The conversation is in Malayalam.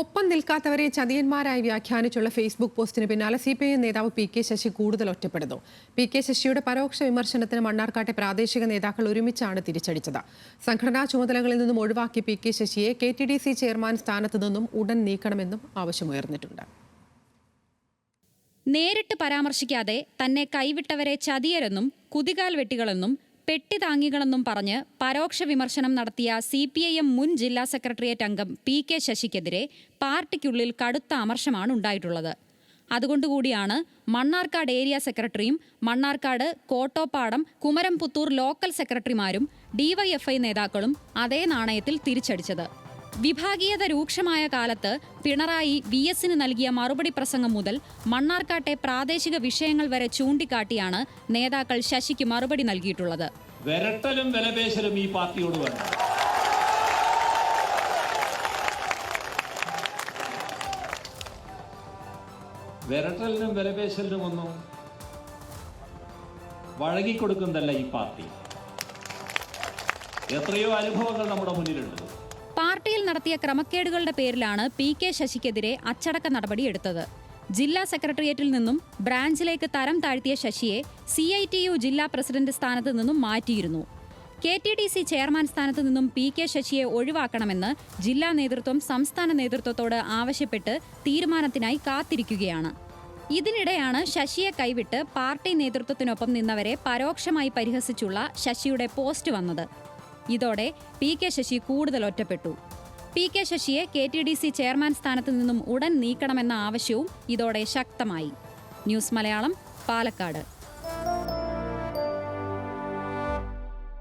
ഒപ്പം നിൽക്കാത്തവരെ ചതിയന്മാരായി വ്യാഖ്യാനിച്ചുള്ള ഫേസ്ബുക്ക് പോസ്റ്റിന് പിന്നാലെ CPIM നേതാവ് PK ശശി കൂടുതൽ ഒറ്റപ്പെടുന്നു. PK ശശിയുടെ പരോക്ഷ വിമർശനത്തിന് മണ്ണാർക്കാട്ടെ പ്രാദേശിക നേതാക്കൾ ഒരുമിച്ചാണ് തിരിച്ചടിച്ചത്. സംഘടനാ ചുമതലകളിൽ നിന്നും ഒഴിവാക്കി PK ശശിയെ KTDC ചെയർമാൻ സ്ഥാനത്ത് നിന്നും ഉടൻ നീക്കണമെന്നും ആവശ്യമുയർന്നിട്ടുണ്ട്. നേരിട്ട് പരാമർശിക്കാതെ തന്നെ കൈവിട്ടവരെ ചതിയരെന്നും കുതികാൽ വെട്ടികളെന്നും പെട്ടിതാങ്ങികളെന്നും പറഞ്ഞ് പരോക്ഷ വിമർശനം നടത്തിയ CPIM മുൻ ജില്ലാ സെക്രട്ടേറിയറ്റ് അംഗം PK ശശിക്കെതിരെ പാർട്ടിക്കുള്ളിൽ കടുത്ത അമർഷമാണ് ഉണ്ടായിട്ടുള്ളത്. അതുകൊണ്ടുകൂടിയാണ് മണ്ണാർക്കാട് ഏരിയ സെക്രട്ടറിയും മണ്ണാർക്കാട് കോട്ടോപ്പാടം കുമരംപുത്തൂർ ലോക്കൽ സെക്രട്ടറിമാരും DYFI നേതാക്കളും അതേ നാണയത്തിൽ തിരിച്ചടിച്ചത്. വിഭാഗീയത രൂക്ഷമായ കാലത്ത് പിണറായി VS-ന് നൽകിയ മറുപടി പ്രസംഗം മുതൽ മണ്ണാർക്കാട്ടെ പ്രാദേശിക വിഷയങ്ങൾ വരെ ചൂണ്ടിക്കാട്ടിയാണ് നേതാക്കൾ ശശിക്ക് മറുപടി നൽകിയിട്ടുള്ളത്. വിരട്ടലും വിലപേശലും ഈ പാർട്ടിയോട് വേണം. വിരട്ടലിനും വിലപേശലിനും ഒന്നും വഴങ്ങിക്കൊടുക്കുന്നതല്ല ഈ പാർട്ടി. എത്രയോ അനുഭവങ്ങൾ നമ്മുടെ മുന്നിലുണ്ട്. പാർട്ടിയിൽ നടത്തിയ ക്രമക്കേടുകളുടെ പേരിലാണ് PK ശശിക്കെതിരെ അച്ചടക്ക നടപടി എടുത്തത്. ജില്ലാ സെക്രട്ടേറിയറ്റിൽ നിന്നും ബ്രാഞ്ചിലേക്ക് തരം താഴ്ത്തിയ ശശിയെ CITU ജില്ലാ പ്രസിഡന്റ് സ്ഥാനത്ത് നിന്നും മാറ്റിയിരുന്നു. KTDC ചെയർമാൻ സ്ഥാനത്ത് നിന്നും PK ശശിയെ ഒഴിവാക്കണമെന്ന് ജില്ലാ നേതൃത്വം സംസ്ഥാന നേതൃത്വത്തോട് ആവശ്യപ്പെട്ട് തീരുമാനത്തിനായി കാത്തിരിക്കുകയാണ്. ഇതിനിടെയാണ് ശശിയെ കൈവിട്ട് പാർട്ടി നേതൃത്വത്തിനൊപ്പം നിന്നവരെ പരോക്ഷമായി പരിഹസിച്ചുള്ള ശശിയുടെ പോസ്റ്റ് വന്നത്. ഇതോടെ PK ശശി കൂടുതൽ ഒറ്റപ്പെട്ടു. PK ശശിയെ KTDC ചെയർമാൻ സ്ഥാനത്ത് നിന്നും ഉടൻ നീക്കണമെന്ന ആവശ്യവും ഇതോടെ ശക്തമായി. ന്യൂസ് മലയാളം, പാലക്കാട്.